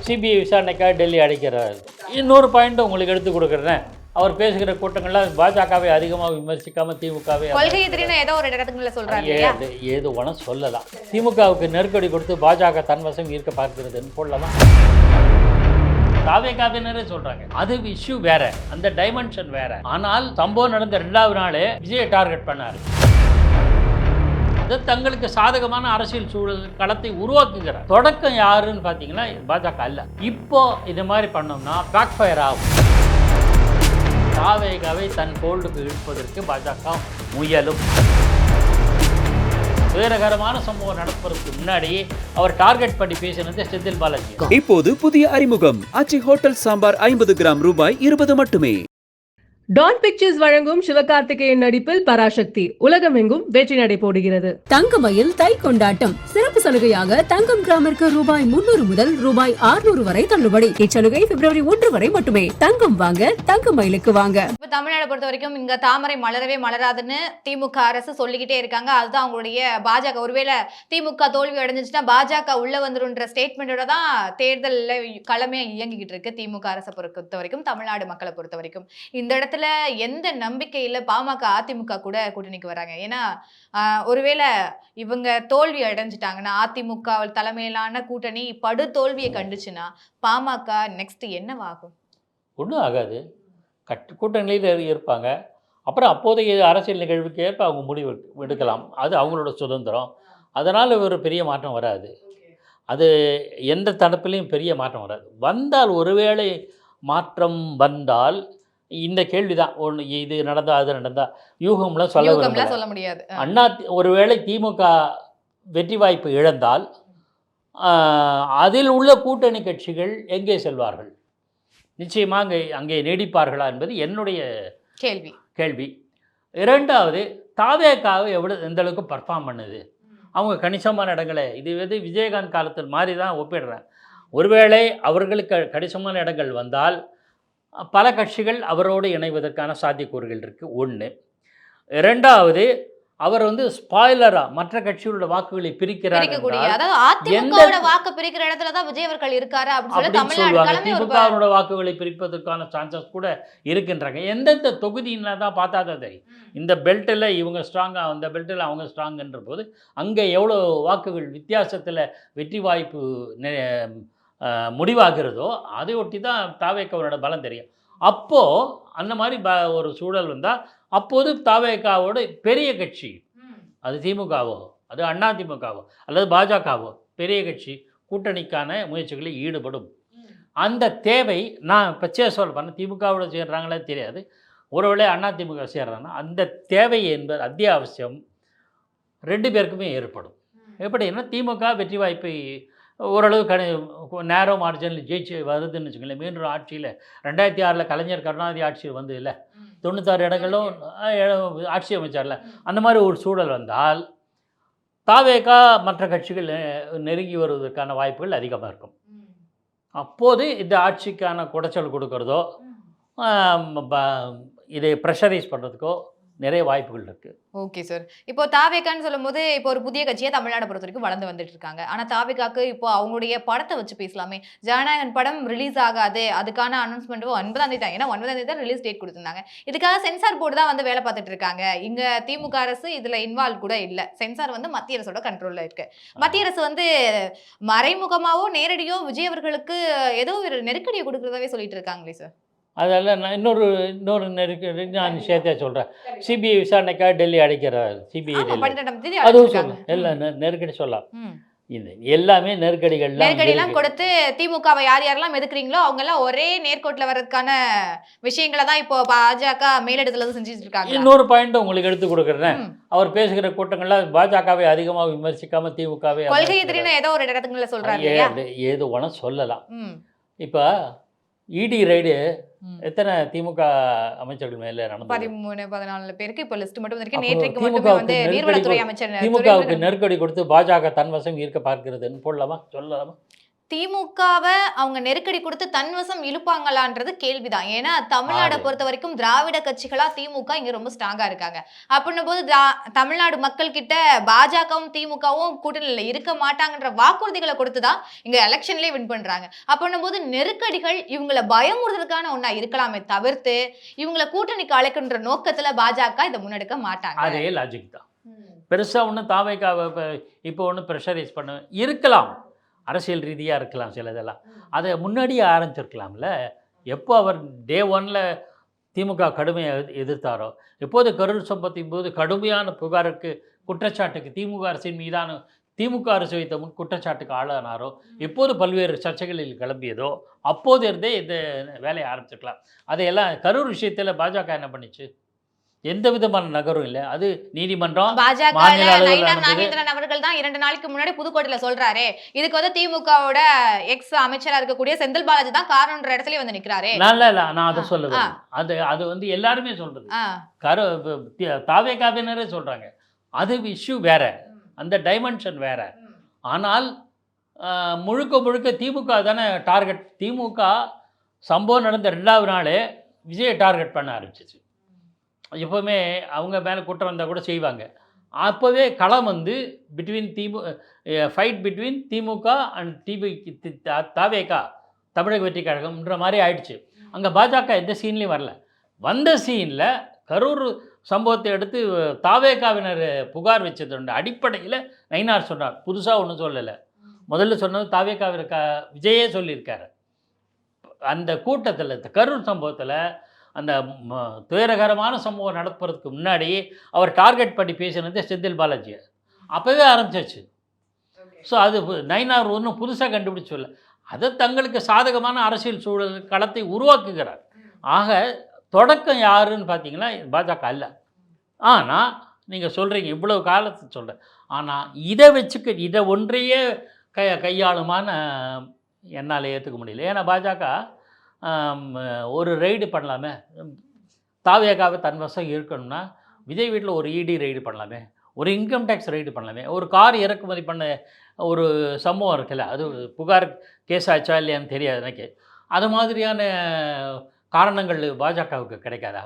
CBI விசாரணைக்காக டெல்லி அழைக்கிறார். இன்னொரு பாயிண்ட் உங்களுக்கு எடுத்து கொடுக்குறேன். அவர் பேசுகிற கூட்டங்கள்லாம் பாஜகவை அதிகமாக விமர்சிக்காம திமுகவை கொள்கை எதிரின்னு ஏதோ ஒரு இடத்துல சொல்றாங்க. ஏது வேணா சொல்லலாம். திமுகவுக்கு நெருக்கடி கொடுத்து பாஜக தன்வசம் ஈர்க்க பார்க்கிறதுன்னு சொல்லலாமா? தாவேகாவினரே சொல்றாங்க. அது இஷ்யூ வேற, அந்த டைமென்ஷன் வேற. ஆனால் சம்பவம் நடந்த 2வது நாளே விஜயை டார்கெட் பண்ணாரு. அது தங்களுக்கு சாதகமான அரசியல் சூழல் களத்தை உருவாக்குகிறார். தொடக்கம் யாருன்னு பார்த்தீங்கன்னா பாஜக அல்ல. இப்போ இது மாதிரி பண்ணோம்னா பேக் ஃபயர் ஆகும். தாவேகாவை தன் கோல்டுக்கு இழுப்பதற்கு பாஜக முயலும். துயரகரமான சம்பவம் நடப்பதற்கு முன்னாடி அவர் டார்கெட் பண்ணி பேசினது செந்தில் பாலாஜி. இப்போது புதிய அறிமுகம் ஆச்சி ஹோட்டல் சாம்பார் 50 கிராம் ரூபாய் 20 மட்டுமே. டான் பிக்சர்ஸ் வழங்கும் சிவகார்த்திகேயன் நடிப்பில் பராசக்தி உலகமெங்கும் வெற்றி நடை போடுகிறது. தங்கமயில் தை கொண்டாட்டம் சிறப்பு சலுகையாக தங்கம் கிராமிற்கு ரூபாய் 300 முதல் ரூபாய் 600 வரை தள்ளுபடி. இச்சலுகை பிப்ரவரி 1 வரை மட்டுமே. தங்கம் வாங்க தங்கமயிலுக்கு வாங்க. இப்ப தமிழ்நாடு பொறுத்த வரைக்கும் இங்க தாமரை மலரவே மலராதுன்னு திமுக அரசு சொல்லிக்கிட்டே இருக்காங்க. அதுதான் அவங்களுடைய பாஜக, ஒருவேளை திமுக தோல்வி அடைஞ்சிச்சுன்னா பாஜக உள்ள வந்துருன்ற ஸ்டேட்மெண்டோட தான் தேர்தலில் களமே இயங்கிக்கிட்டு இருக்கு திமுக அரசை பொறுத்த வரைக்கும், தமிழ்நாடு மக்களை பொறுத்த வரைக்கும். இந்த இடத்துல எந்த நம்பிக்கையில பாமக அதிமுக கூட கூட்டணிக்கு வராங்க? ஏன்னா ஒருவேளை இவங்க தோல்வி அடைஞ்சிட்டாங்கன்னா, அதிமுக தலைமையிலான கூட்டணி படு தோல்வியை கண்டுச்சுன்னா பாமக நெக்ஸ்ட் என்னவாகும்? ஒன்றும் ஆகாது. கூட்டணியில் இருப்பாங்க. அப்புறம் அப்போதைய அரசியல் நிகழ்வுக்கு ஏற்ப அவங்க முடிவு எடுக்கலாம். அது அவங்களோட சுதந்திரம். அதனால் ஒரு பெரிய மாற்றம் வராது. அது எந்த தரப்புலையும் பெரிய மாற்றம் வராது. வந்தால் ஒருவேளை மாற்றம் வந்தால் இந்த கேள்வி தான், ஒன்று இது நடந்தா அது நடந்தா யூகம்லாம் சொல்ல முடியாது. ஒருவேளை திமுக வெற்றி வாய்ப்பு இழந்தால் அதில் உள்ள கூட்டணி கட்சிகள் எங்கே செல்வார்கள்? நிச்சயமாக அங்கே நீடிப்பார்களா என்பது என்னுடைய கேள்வி. 2வது, தாவேகாவை எந்த அளவுக்கு பர்ஃபார்ம் பண்ணுது? அவங்க கணிசமான இடங்களை, இது விஜயகாந்த் காலத்தில் மாதிரி தான் ஒப்பிடுறேன். ஒருவேளை அவர்களுக்கு கணிசமான இடங்கள் வந்தால் பல கட்சிகள் அவரோடு இணைவதற்கான சாத்தியக்கூறுகள் இருக்குது. 1. 2வது, அவர் ஸ்பாய்லரா மற்ற கட்சிகளோட வாக்குகளை பிரிக்கிறார். திமுகவோட வாக்குகளை பிரிப்பதற்கான சான்சஸ் கூட இருக்கின்றாங்க. எந்தெந்த தொகுதியில தான் பார்த்தா தெரியும். இந்த பெல்ட்டில் இவங்க ஸ்ட்ராங்காக, அந்த பெல்ட்டில் அவங்க ஸ்ட்ராங்குன்ற போது அங்கே எவ்வளோ வாக்குகள் வித்தியாசத்தில் வெற்றி வாய்ப்பு முடிவாகிறதோ அதை ஒட்டி தான் தாவேகாவோட பலம் தெரியும். அப்போது அந்த மாதிரி ஒரு சூழல் வந்தால் அப்போது தாவேகாவோட பெரிய கட்சி, அது திமுகவோ அது அதிமுகவோ அல்லது பாஜகவோ, பெரிய கட்சி கூட்டணிக்கான முயற்சிகளில் ஈடுபடும். அந்த தேவை, நான் பச்சையாக சொல்ல பண்ண திமுகவோட சேர்றாங்களே தெரியாது, ஒருவேளை அதிமுக சேர்றாங்கன்னா அந்த தேவை என்பது அத்தியாவசியம் 2 பேருக்குமே ஏற்படும். எப்படின்னா திமுக வெற்றி வாய்ப்பை ஓரளவு நேரோ மார்ஜினில் ஜெயிச்சு வருதுன்னு வச்சுக்கோங்களேன். மீண்டும் ஆட்சியில் 2006 கலைஞர் கருணாநிதி ஆட்சியில் வந்து இல்லை 96 இடங்களும் ஆட்சி அமைச்சார்ல, அந்த மாதிரி ஒரு சூழல் வந்தால் தாவேகா மற்ற கட்சிகள் நெருங்கி வருவதற்கான வாய்ப்புகள் அதிகமாக இருக்கும். அப்போது இந்த ஆட்சிக்கான குடைச்சல் கொடுக்கறதோ இதை ப்ரெஷரைஸ் பண்ணுறதுக்கோ நிறைய வாய்ப்புகள் இருக்குது. Okay sir. இப்போ தாவேகான்னு சொல்லும் போது இப்போ ஒரு புதிய கட்சியை தமிழ்நாடு பொறுத்த வரைக்கும் வளர்ந்து வந்துட்டு இருக்காங்க. ஆனால் தாவேகாக்கு இப்போ அவங்களுடைய படத்தை வச்சு பேசலாமே. ஜனநாயகன் படம் ரிலீஸ் ஆகாது, அதுக்கான அனௌன்ஸ்மெண்ட் 9ஆம் தேதி தான், ஏன்னா 9ஆம் தேதி தான் ரிலீஸ் டேட் கொடுத்துருந்தாங்க. இதுக்காக சென்சார் போர்டு தான் வேலை பார்த்துட்டு இருக்காங்க. இங்கே திமுக அரசு இதில் இன்வால்வ் கூட இல்லை. சென்சார் மத்திய அரசோட கண்ட்ரோலில் இருக்கு. மத்திய அரசு மறைமுகமாவோ நேரடியோ விஜய் அவர்களுக்கு ஏதோ ஒரு நெருக்கடியை கொடுக்குறதாவே சொல்லிட்டு இருக்காங்களே சார். அதெல்லாம் நான் இன்னொரு நெருக்கடி நான் சேர்த்தே சொல்கிறேன். சிபிஐ விசாரணைக்காக டெல்லி அழைக்கிறார். சிபிஐ அதுவும் சொல்லுங்கள், எல்லாம் நெருக்கடி சொல்லலாம். இது எல்லாமே நெருக்கடிலாம் கொடுத்து திமுகவை யாரெல்லாம் எதுக்குறீங்களோ அவங்க எல்லாம் ஒரே நேர்கோட்டில் வர்றதுக்கான விஷயங்களை தான் இப்போ பாஜக மேலிடத்துல செஞ்சுட்டு இருக்காங்க. இன்னொரு பாயிண்ட் உங்களுக்கு எடுத்து கொடுக்குறேன். அவர் பேசுகிற கூட்டங்கள்லாம் பாஜகவை அதிகமாக விமர்சிக்காம திமுகவை கொள்கை எதிரின்னு ஏதோ ஒரு இடத்துல சொல்றாங்க. ஏதோ ஒன்று சொல்லலாம். இப்போ இடி ரைடு எத்தனை திமுக அமைச்சர்கள் மேல நடந்தது? 13-14 பேருக்கு இப்போ லிஸ்ட் மட்டும் இருக்கு. நேற்றைக்கு மட்டுமே நீர்வளத்துறை அமைச்சர் திமுகவுக்கு நெருக்கடி கொடுத்து பாஜக தன்வசம் ஈர்க்க பார்க்கிறதுன்னு போடலாமா, சொல்லலாமா? திமுகவை அவங்க நெருக்கடி கொடுத்து தன்வசம் இழுப்பாங்களான்றது கேள்விதான். ஏன்னா தமிழ்நாடை பொறுத்த வரைக்கும் திராவிட கட்சிகளா திமுக இங்க ரொம்ப ஸ்ட்ராங்கா இருக்காங்க. அப்படின்னும் போது தமிழ்நாடு மக்கள் கிட்ட பாஜகவும் திமுகவும் கூட்டணியில இருக்க மாட்டாங்கன்ற வாக்குறுதிகளை கொடுத்துதான் இங்க எலெக்ஷன்லயே வின் பண்றாங்க. அப்படின்னும் போது நெருக்கடிகள் இவங்களை பயமுறுதலுக்கான ஒண்ணா இருக்கலாமே தவிர்த்து இவங்களை கூட்டணிக்கு அழைக்கின்ற நோக்கத்துல பாஜக இதை முன்னெடுக்க மாட்டாங்க. அதே லாஜிக் தான். பெருசாக ஒன்றும் தாவேக்காவை இப்போ ஒன்றும் ப்ரெஷரைஸ் பண்ண இருக்கலாம், அரசியல் ரீதியாக இருக்கலாம் சிலதெல்லாம். அதை முன்னாடியே ஆரம்பிச்சிருக்கலாம்ல. எப்போ அவர் டே 1ல் திமுக கடுமையாக எதிர்த்தாரோ, எப்போது கரூர் சம்பவத்தின் போது கடுமையான புகாருக்கு குற்றச்சாட்டுக்கு திமுக அரசின் மீதான திமுக அரசு வைத்த குற்றச்சாட்டுக்கு ஆளானாரோ, எப்போது பல்வேறு சர்ச்சைகளில் கிளம்பியதோ அப்போது இருந்தே இந்த வேலையை ஆரம்பிச்சிருக்கலாம். அதையெல்லாம் கரூர் விஷயத்தில் பாஜக என்ன பண்ணிச்சு? எந்த விதமான நகரும் இல்லை. அது நீதிமன்றம், பாஜக மாநில அளவில் நாகேந்திரன் அவர்கள் தான் 2 நாளைக்கு முன்னாடி புதுக்கோட்டையில சொல்றாரு, இதுக்கு வந்து திமுகவோட எக்ஸ் அமைச்சரா இருக்கக்கூடிய செந்தில் பாலாஜி தான் காரணம்ன்ற இடத்துல வந்து நிக்கிறாரு. நல்ல நான் அதை சொல்லுவேன். அது வந்து எல்லாருமே சொல்றது, தாவேகாவினரே சொல்றாங்க. அது இஷ்யூ வேற, அந்த டைமென்ஷன் வேற. ஆனால் முழுக்க முழுக்க திமுக தானே டார்கெட். திமுக சம்பவம் நடந்த 2வது நாளே விஜயை டார்கெட் பண்ண ஆரம்பிச்சிச்சு. எப்போவுமே அவங்க மேலே குற்றம் வந்தால் கூட செய்வாங்க. அப்போவே களம் வந்து ஃபைட் பிட்வீன் திமுக அண்ட் தாவேகா, தமிழக வெற்றி கழகம்ன்ற மாதிரி ஆயிடுச்சு. அங்கே பாஜக எந்த சீன்லேயும் வரல. வந்த சீனில் கரூர் சம்பவத்தை எடுத்து தாவேகாவினர் புகார் வச்சதோட அடிப்படையில் நயினார் சொன்னார். புதுசாக ஒன்றும் சொல்லலை. முதல்ல சொன்னது தாவேகாவினர் விஜயே சொல்லியிருக்காரு. அந்த கூட்டத்தில் கரூர் சம்பவத்தில் அந்த துயரகரமான சம்பவம் நடப்பதற்கு முன்னாடி அவர் டார்கெட் பண்ணி பேசினது செந்தில் பாலாஜியை அப்போவே ஆரம்பிச்சிச்சு. ஸோ அது நயினார் ஒன்றும் புதுசாக கண்டுபிடிச்சு சொல்ல, அதை தங்களுக்கு சாதகமான அரசியல் சூழல் களத்தை உருவாக்குகிறார். ஆக தொடக்கம் யாருன்னு பார்த்தீங்கன்னா பாஜக அல்ல. ஆனால் நீங்கள் சொல்கிறீங்க இவ்வளவு காலத்தை சொல்கிறேன், ஆனால் இதை ஒன்றையே கையாளுமான என்னால் ஏற்றுக்க முடியல. ஏன்னா பாஜக ஒரு ரெய்டு பண்ணலாமே, தாவேகாவை தன்வசம் இருக்கணும்னா விஜய் வீட்டில் ஒரு இடி ரெய்டு பண்ணலாமே, ஒரு இன்கம் டேக்ஸ் ரெய்டு பண்ணலாமே, ஒரு கார் இறக்குமதி பண்ண ஒரு சம்பவம் இருக்குல்ல, அது புகார் கேஸ் ஆச்சா இல்லையான்னு தெரியாது எனக்கு. அது மாதிரியான காரணங்கள் பாஜகவுக்கு கிடைக்காதா?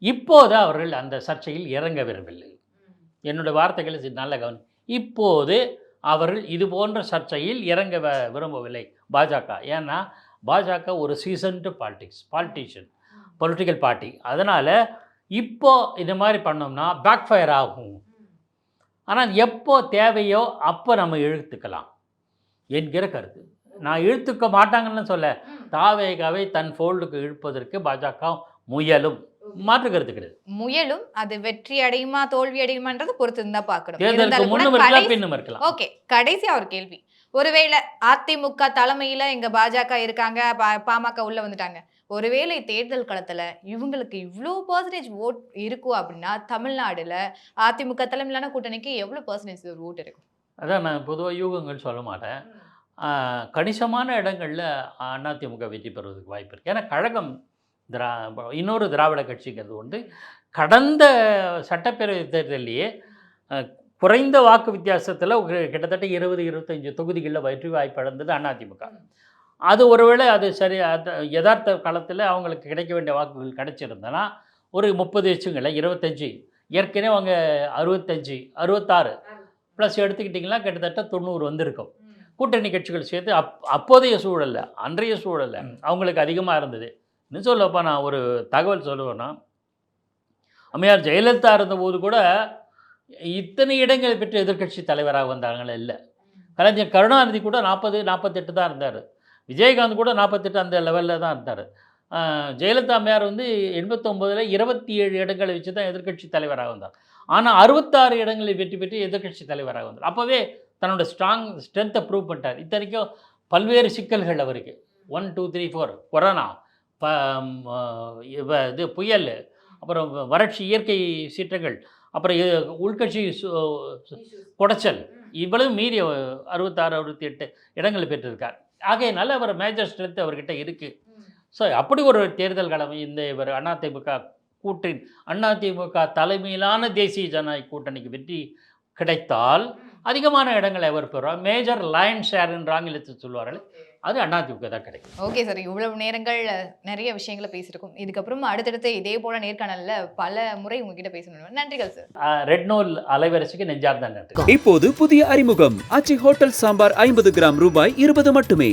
இப்போது அவர்கள் அந்த சர்ச்சையில் இறங்க விரும்பவில்லை. என்னுடைய வார்த்தைகளை நல்ல கவனம். இப்போது அவர்கள் இது போன்ற சர்ச்சையில் இறங்க விரும்பவில்லை பாஜக. ஏன்னா பாஜக ஒரு சீசன்டு பொலிட்டிக்கல் பார்ட்டி. அதனால் இப்போது இந்த மாதிரி பண்ணோம்னா பேக் ஃபயர் ஆகும். ஆனால் எப்போ தேவையோ அப்போ நம்ம இழுத்துக்கலாம் என்கிற கருத்து. நான் இழுத்துக்க மாட்டாங்கன்னு சொல்ல, தாவேகாவை தன் ஃபோல்டுக்கு இழுப்பதற்கு பாஜக முயலும், மாற்று கருத்து கிடையாது. முயலும் அது வெற்றி அடையுமா தோல்வி அடையுமான்றது பொறுத்து இருந்தா பார்க்கணும். தேர்தலுக்கு முன்னும் இருக்கலாம் பின்னும் இருக்கலாம். ஓகே, கடைசியா ஒரு கேள்வி. ஒருவேளை அதிமுக தலைமையில இங்க பாஜக இருக்காங்க, பாமக உள்ள வந்துட்டாங்க, ஒருவேளை தேர்தல் களத்துல இவங்களுக்கு இவ்வளோ % ஓட் இருக்கும் அப்படின்னா தமிழ்நாடுல அதிமுக தலைமையிலான கூட்டணிக்கு எவ்வளோ % ஓட் இருக்கும்? அதான் நான் பொதுவாக யூகங்கள் சொல்ல மாட்டேன். கணிசமான இடங்களில் அதிமுக வெற்றி பெறுவதற்கு வாய்ப்பு இருக்குது. ஏன்னா கழகம் இன்னொரு திராவிட கட்சிங்கிறது வந்து கடந்த சட்டப்பேரவை தேர்தலையே குறைந்த வாக்கு வித்தியாசத்தில் கிட்டத்தட்ட 20-25 தொகுதிகளில் வெற்றி வாய்ப்பு இழந்தது அதிமுக. அது ஒருவேளை அது சரி, அது யதார்த்த காலத்தில் அவங்களுக்கு கிடைக்க வேண்டிய வாக்குகள் கிடைச்சிருந்தனா ஒரு 30 வச்சுங்களேன், 25. ஏற்கனவே அவங்க 65, 66 ப்ளஸ் எடுத்துக்கிட்டிங்கன்னா கிட்டத்தட்ட 90 வந்திருக்கும். கூட்டணி கட்சிகள் சேர்த்து அப்போதைய சூழலில், அன்றைய சூழலில் அவங்களுக்கு அதிகமாக இருந்தது. இன்னும் சொல்லப்போ நான் ஒரு தகவல் சொல்லுவேன்னா, அம்மையார் ஜெயலலிதா இருந்தபோது கூட இத்தனை இடங்களை பெற்று எதிர்க்கட்சி தலைவராக வந்தாங்களே இல்லை. கலைஞர் கருணாநிதி கூட 40-48 தான் இருந்தார். விஜயகாந்த் கூட 48 அந்த லெவலில் தான் இருந்தார். ஜெயலலிதா அம்மையார் வந்து 89ல் 27 இடங்களை வச்சு தான் எதிர்க்கட்சி தலைவராக வந்தார். ஆனால் 66 இடங்களை வெற்றி பெற்று எதிர்க்கட்சி தலைவராக வந்தார். அப்போவே தன்னோட ஸ்ட்ரென்த்தை ப்ரூவ் பண்ணிட்டார். இத்தனைக்கும் பல்வேறு சிக்கல்கள் அவருக்கு 1, 2, 3, 4 கொரோனா, இது புயல், அப்புறம் வறட்சி, இயற்கை சீற்றங்கள், அப்புறம் உள்கட்சி குடைச்சல், இவ்வளவு மீறி 66-68 இடங்களை பெற்றிருக்கார். ஆகையினால அவர் மேஜர் ஸ்ட்ரென்த் அவர்கிட்ட இருக்குது. ஸோ அப்படி ஒரு தேர்தல் கடமை இந்த இவர் அதிமுக தலைமையிலான தேசிய ஜனநாயக கூட்டணிக்கு வெற்றி கிடைத்தால் அதிகமான இடங்களை எவர் பெறுவார், மேஜர் லயன் ஷேர் என்று ஆங்கிலத்தில் சொல்வார்கள், அது அதிமுக தான் கிடைக்கும். ஓகே சார், இவ்வளவு நேரங்கள் நிறைய விஷயங்களை பேசியிருக்கோம். இதுக்கப்புறம் அடுத்தடுத்து இதே போல நேர்காணல்ல பல முறை உங்ககிட்ட பேசணும். நன்றிகள் சார். ரெட் நோல் அலைவரிசைக்கு நெஞ்சார்ந்த நன்றி. இப்போது புதிய அறிமுகம் ஆச்சி ஹோட்டல் சாம்பார் 50 கிராம் ரூபாய் 20 மட்டுமே.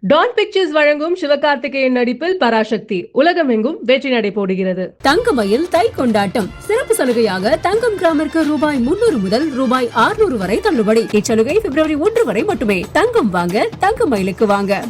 டான் பிக்சர்ஸ் வழங்கும் சிவகார்த்திகேயன் நடிப்பில் பராசக்தி உலகமெங்கும் வெற்றி நடை போடுகிறது. தங்கமயில் தை கொண்டாட்டம் சிறப்பு சலுகையாக தங்கம் கிராமிற்கு ரூபாய் 300 முதல் ரூபாய் 600 வரை தள்ளுபடி. இச்சலுகை பிப்ரவரி 1 வரை மட்டுமே. தங்கம் வாங்க தங்கமயிலுக்கு வாங்க.